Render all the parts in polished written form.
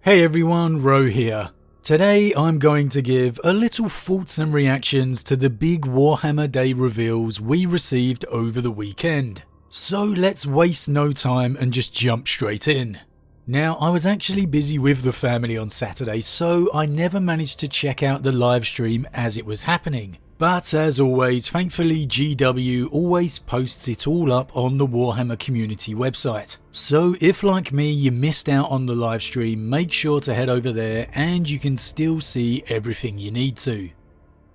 Hey everyone, Rho here. Today I'm going to give a little thoughts and reactions to the big Warhammer Day reveals we received over the weekend. So let's waste no time and just jump straight in. Now, I was actually busy with the family on Saturday, so I never managed to check out the live stream as it was happening. But as always, thankfully GW always posts it all up on the Warhammer community website. So if like me you missed out on the live stream, make sure to head over there and you can still see everything you need to.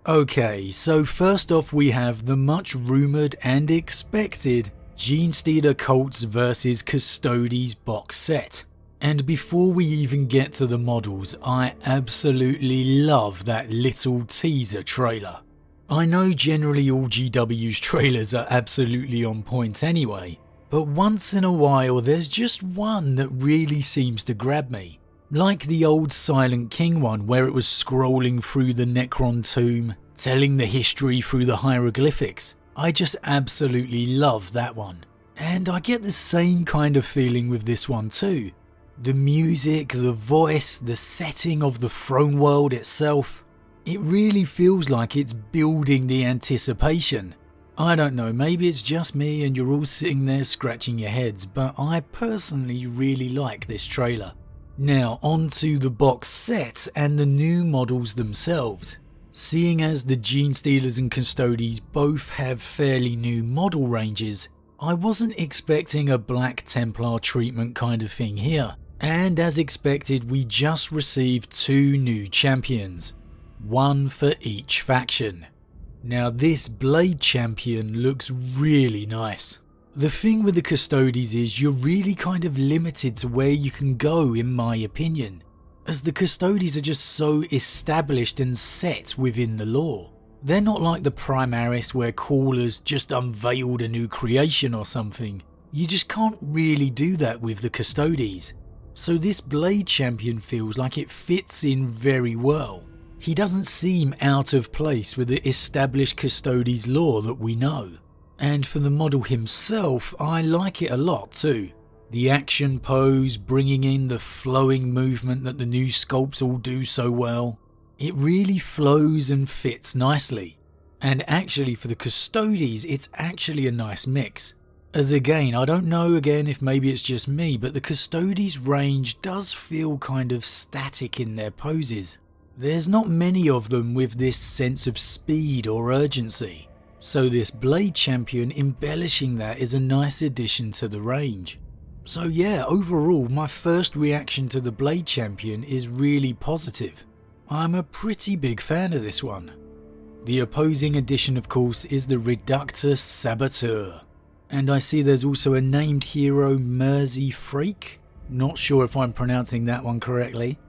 Okay, so first off we have the much rumoured and expected Genestealer Cults vs Custodes box set. And before we even get to the models, I absolutely love that little teaser trailer. I know generally all GW's trailers are absolutely on point anyway, but once in a while there's just one that really seems to grab me. Like the old Silent King one where it was scrolling through the Necron tomb, telling the history through the hieroglyphics. I just absolutely love that one. And I get the same kind of feeling with this one too. The music, the voice, the setting of the throne world itself. It really feels like it's building the anticipation. I don't know, maybe it's just me and you're all sitting there scratching your heads, but I personally really like this trailer. Now on to the box set and the new models themselves. Seeing as the Genestealers and Custodes both have fairly new model ranges, I wasn't expecting a Black Templar treatment kind of thing here. And as expected, we just received two new champions. One for each faction. Now this Blade champion looks really nice. The thing with the Custodes is you're really kind of limited to where you can go in my opinion, as the Custodes are just so established and set within the lore. They're not like the Primaris where Callers just unveiled a new creation or something. You just can't really do that with the Custodes. So this Blade champion feels like it fits in very well. He doesn't seem out of place with the established Custodes lore that we know. And for the model himself, I like it a lot too. The action pose, bringing in the flowing movement that the new sculpts all do so well. It really flows and fits nicely. And actually for the Custodes, it's actually a nice mix. As again, I don't know if maybe it's just me, but the Custodes range does feel kind of static in their poses. There's not many of them with this sense of speed or urgency, so this Blade champion embellishing that is a nice addition to the range. So yeah, overall my first reaction to the Blade champion is really positive. I'm a pretty big fan of this one. The opposing addition of course is the Reductus Saboteur, and I see there's also a named hero, Mersey Freak. Not sure if I'm pronouncing that one correctly.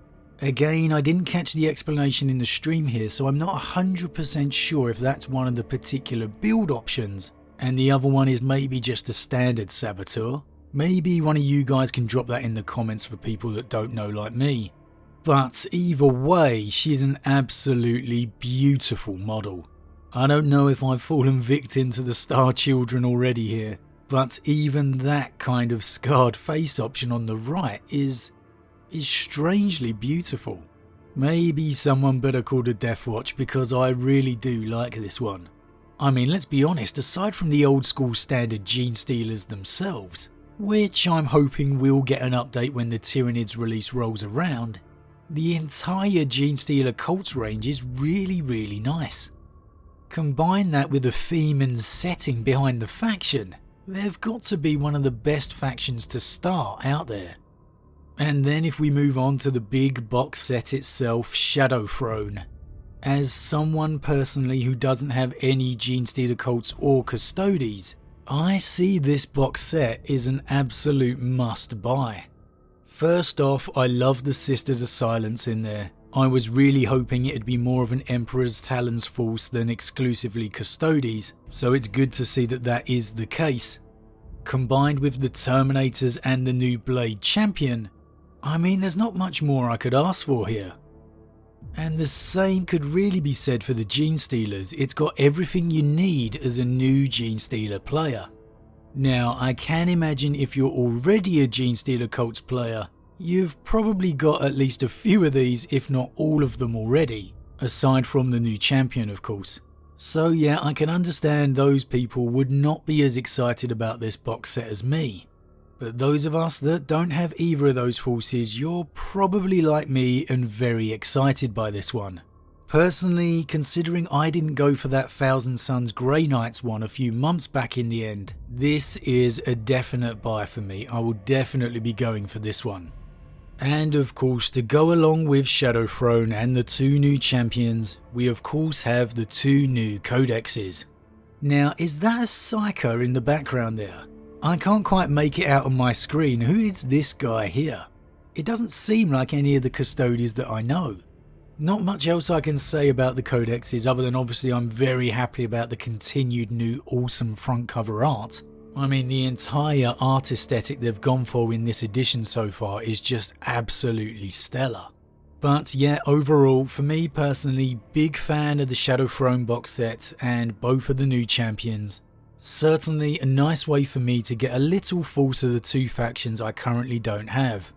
Again, I didn't catch the explanation in the stream here, so I'm not 100% sure if that's one of the particular build options and the other one is maybe just a standard Saboteur. Maybe one of you guys can drop that in the comments for people that don't know like me. But either way, she's an absolutely beautiful model. I don't know if I've fallen victim to the Star Children already here, but even that kind of scarred face option on the right is strangely beautiful. Maybe someone better call the Death Watch because I really do like this one. I mean, let's be honest, aside from the old school standard Genestealers themselves, which I'm hoping will get an update when the Tyranids release rolls around, the entire Genestealer Cults range is really nice. Combine that with the theme and setting behind the faction, they've got to be one of the best factions to start out there. And then if we move on to the big box set itself, Shadow Throne. As someone personally who doesn't have any Genestealer Cults or Custodes, I see this box set is an absolute must buy. First off, I love the Sisters of Silence in there. I was really hoping it'd be more of an Emperor's Talons force than exclusively Custodes, so it's good to see that that is the case. Combined with the Terminators and the new Blade champion, I mean, there's not much more I could ask for here. And the same could really be said for the Genestealers. It's got everything you need as a new Genestealer player. Now, I can imagine if you're already a Genestealer Cults player, You've probably got at least a few of these, if not all of them already, aside from the new champion of course. So yeah, I can understand those people would not be as excited about this box set as me. But those of us that don't have either of those forces, you're probably like me and very excited by this one. Personally, considering I didn't go for that Thousand Sons Grey Knights one a few months back in the end, this is a definite buy for me. I will definitely be going for this one. And of course, to go along with Shadow Throne and the two new champions, we of course have the two new Codexes. Now, is that a Psyker in the background there? I can't quite make it out on my screen. Who is this guy here? It doesn't seem like any of the custodians that I know. Not much else I can say about the Codexes other than obviously I'm very happy about the continued new awesome front cover art. I mean, the entire art aesthetic they've gone for in this edition so far is just absolutely stellar. But yeah, overall, for me personally, big fan of the Shadow Throne box set and both of the new champions. Certainly a nice way for me to get a little force of the two factions I currently don't have.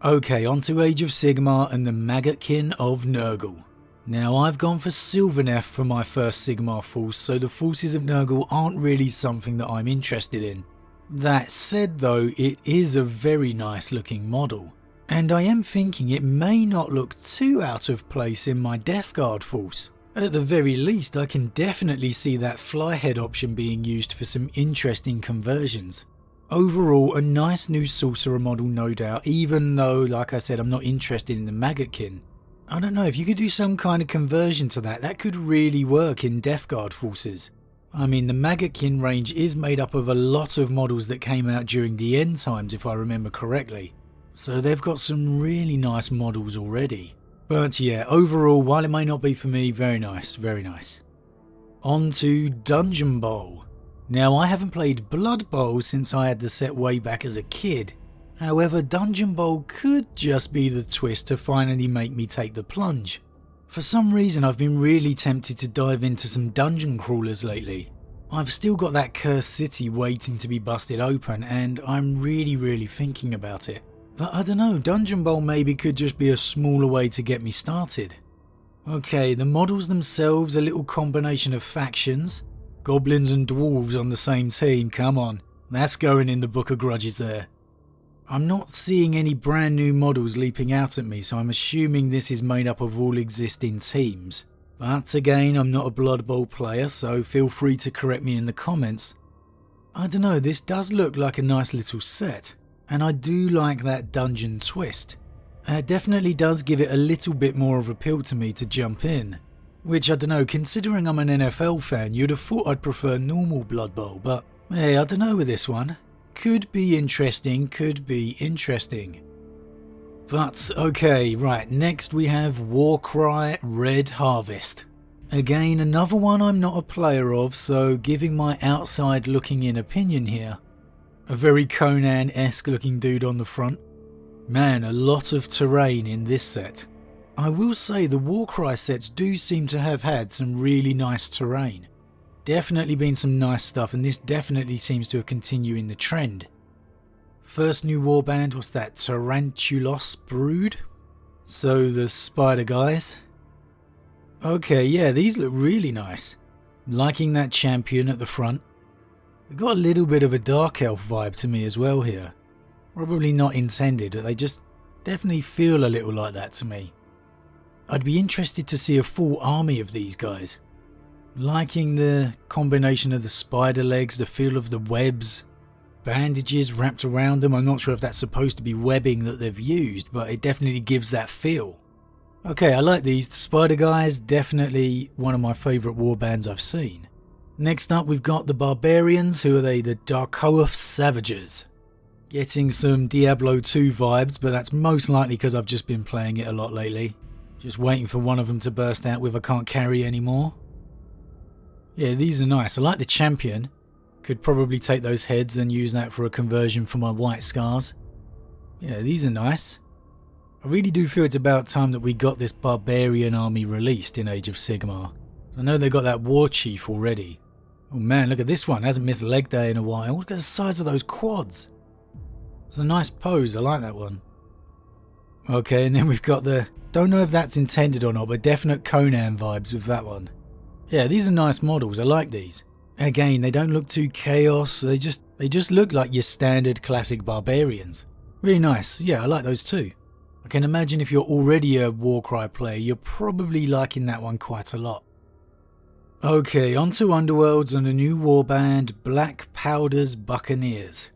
Okay, on to Age of Sigmar and the Maggotkin of Nurgle. Now I've gone for Sylvaneth for my first Sigmar force, so the forces of Nurgle aren't really something that I'm interested in. That said though, it is a very nice looking model, and I am thinking it may not look too out of place in my Death Guard force. At the very least, I can definitely see that flyhead option being used for some interesting conversions. Overall, a nice new sorcerer model no doubt, even though, like I said, I'm not interested in the Maggotkin. I don't know, if you could do some kind of conversion to that could really work in Death Guard forces. I mean, the Maggotkin range is made up of a lot of models that came out during the end times if I remember correctly. So they've got some really nice models already. But yeah, overall, while it may not be for me, very nice, very nice. On to Dungeon Bowl. Now, I haven't played Blood Bowl since I had the set way back as a kid. However, Dungeon Bowl could just be the twist to finally make me take the plunge. For some reason, I've been really tempted to dive into some dungeon crawlers lately. I've still got that cursed city waiting to be busted open, and I'm really thinking about it. But I don't know, Dungeon Bowl maybe could just be a smaller way to get me started. Okay, the models themselves, a little combination of factions. Goblins and dwarves on the same team, come on. That's going in the Book of Grudges there. I'm not seeing any brand new models leaping out at me, so I'm assuming this is made up of all existing teams. But again, I'm not a Blood Bowl player, so feel free to correct me in the comments. I don't know, this does look like a nice little set, and I do like that dungeon twist. It definitely does give it a little bit more of appeal to me to jump in. Which, I don't know, considering I'm an NFL fan, you'd have thought I'd prefer normal Blood Bowl, but hey, I don't know with this one. Could be interesting, could be interesting. But okay, right, next we have Warcry Red Harvest. Again, another one I'm not a player of, so giving my outside looking in opinion here. A very Conan-esque looking dude on the front. Man, a lot of terrain in this set. I will say the Warcry sets do seem to have had some really nice terrain. Definitely been some nice stuff, and this definitely seems to have continuing the trend. First new warband was that Tarantulos Brood. So the spider guys. Okay, yeah, these look really nice. Liking that champion at the front. They've got a little bit of a dark elf vibe to me as well here. Probably not intended, but they just definitely feel a little like that to me. I'd be interested to see a full army of these guys. Liking the combination of the spider legs, the feel of the webs, bandages wrapped around them. I'm not sure if that's supposed to be webbing that they've used, but it definitely gives that feel. Okay, I like these. The spider guys, definitely one of my favourite warbands I've seen. Next up we've got the barbarians. Who are they? The Darkoath Savages. Getting some Diablo 2 vibes, but that's most likely because I've just been playing it a lot lately. Just waiting for one of them to burst out with I can't carry anymore. Yeah, these are nice. I like the champion. Could probably take those heads and use that for a conversion for my white scars. Yeah, these are nice. I really do feel it's about time that we got this barbarian army released in Age of Sigmar. I know they got that war chief already. Oh man, look at this one. Hasn't missed leg day in a while. Look at the size of those quads. It's a nice pose, I like that one. Okay, and then we've got the, don't know if that's intended or not, but definite Conan vibes with that one. Yeah, these are nice models, I like these. Again, they don't look too chaos, they just look like your standard classic barbarians. Really nice, yeah, I like those too. I can imagine if you're already a Warcry player, you're probably liking that one quite a lot. Okay, on to Underworlds and a new warband, Black Powder's Buccaneers.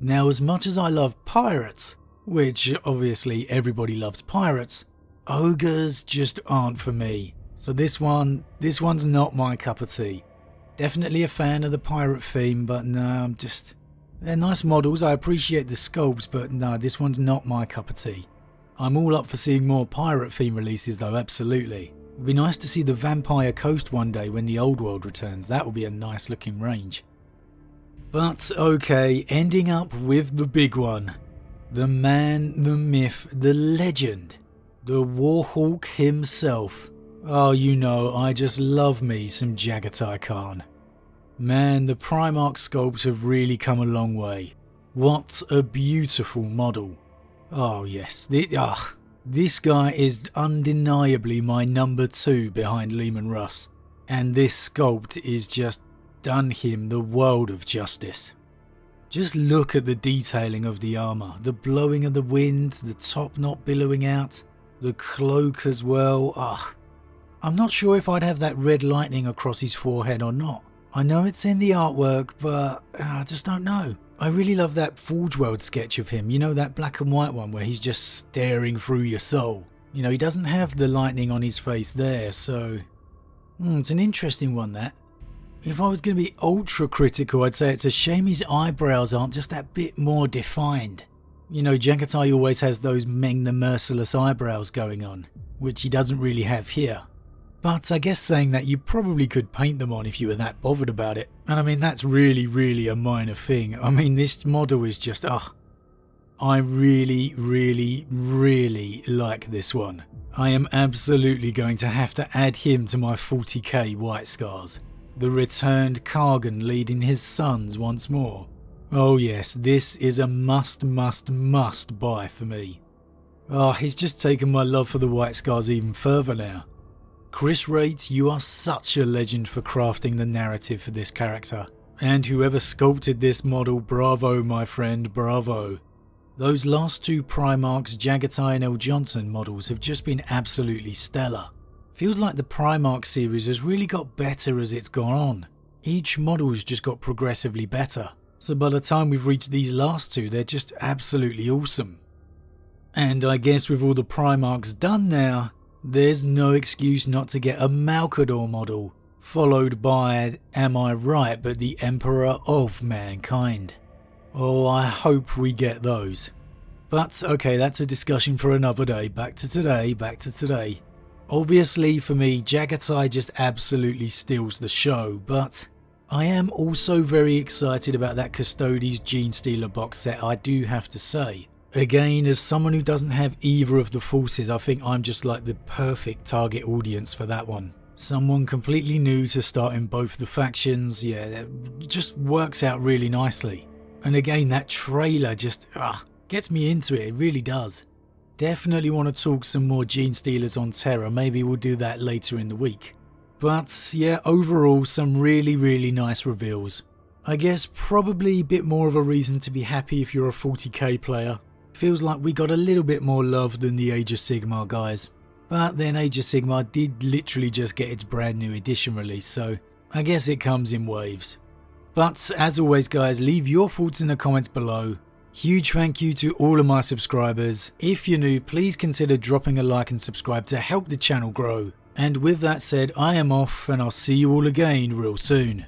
Now, as much as I love pirates, which obviously everybody loves pirates, ogres just aren't for me. So this one's not my cup of tea. Definitely a fan of the pirate theme, but no, they're nice models, I appreciate the sculpts, but no, this one's not my cup of tea. I'm all up for seeing more pirate theme releases though, absolutely. It would be nice to see the Vampire Coast one day when the Old World returns, that would be a nice looking range. But okay, ending up with the big one. The man, the myth, the legend. The Warhawk himself. Oh, you know, I just love me some Jaghatai Khan. Man, the Primarch sculpts have really come a long way. What a beautiful model. Oh yes, this guy is undeniably my number 2 behind Lehman Russ. And this sculpt is just done him the world of justice. Just look at the detailing of the armour, the blowing of the wind, the top not billowing out, the cloak as well. I'm not sure if I'd have that red lightning across his forehead or not. I know it's in the artwork, but I just don't know. I really love that Forge World sketch of him, you know, that black and white one where he's just staring through your soul. You know, he doesn't have the lightning on his face there, so it's an interesting one, that. If I was going to be ultra critical, I'd say it's a shame his eyebrows aren't just that bit more defined. You know, Jaghatai always has those Meng the Merciless eyebrows going on, which he doesn't really have here. But I guess saying that, you probably could paint them on if you were that bothered about it. And I mean, that's really, really a minor thing. I mean, this model is just, I really, really, really like this one. I am absolutely going to have to add him to my 40k White Scars. The returned Kargan leading his sons once more. Oh yes, this is a must buy for me. He's just taken my love for the White Scars even further now. Chris Raitt, you are such a legend for crafting the narrative for this character. And whoever sculpted this model, bravo my friend, bravo. Those last 2 Primarchs, Jaghatai and L. Johnson models have just been absolutely stellar. Feels like the Primarch series has really got better as it's gone on. Each model's just got progressively better. So by the time we've reached these last 2, they're just absolutely awesome. And I guess with all the Primarchs done now, there's no excuse not to get a Malkador model, followed by, am I right, but the Emperor of Mankind. Oh, I hope we get those. But okay, that's a discussion for another day. Back to today. Obviously for me, Jaghatai just absolutely steals the show, but I am also very excited about that Custodes Genestealer box set, I do have to say. Again, as someone who doesn't have either of the forces, I think I'm just like the perfect target audience for that one. Someone completely new to start in both the factions, yeah, it just works out really nicely. And again, that trailer just gets me into it really does. Definitely want to talk some more Genestealers on Terra, maybe we'll do that later in the week. But yeah, overall some really, really nice reveals. I guess probably a bit more of a reason to be happy if you're a 40k player. Feels like we got a little bit more love than the Age of Sigmar guys. But then Age of Sigmar did literally just get its brand new edition release, so I guess it comes in waves. But as always guys, leave your thoughts in the comments below. Huge thank you to all of my subscribers. If you're new, please consider dropping a like and subscribe to help the channel grow. And with that said, I am off and I'll see you all again real soon.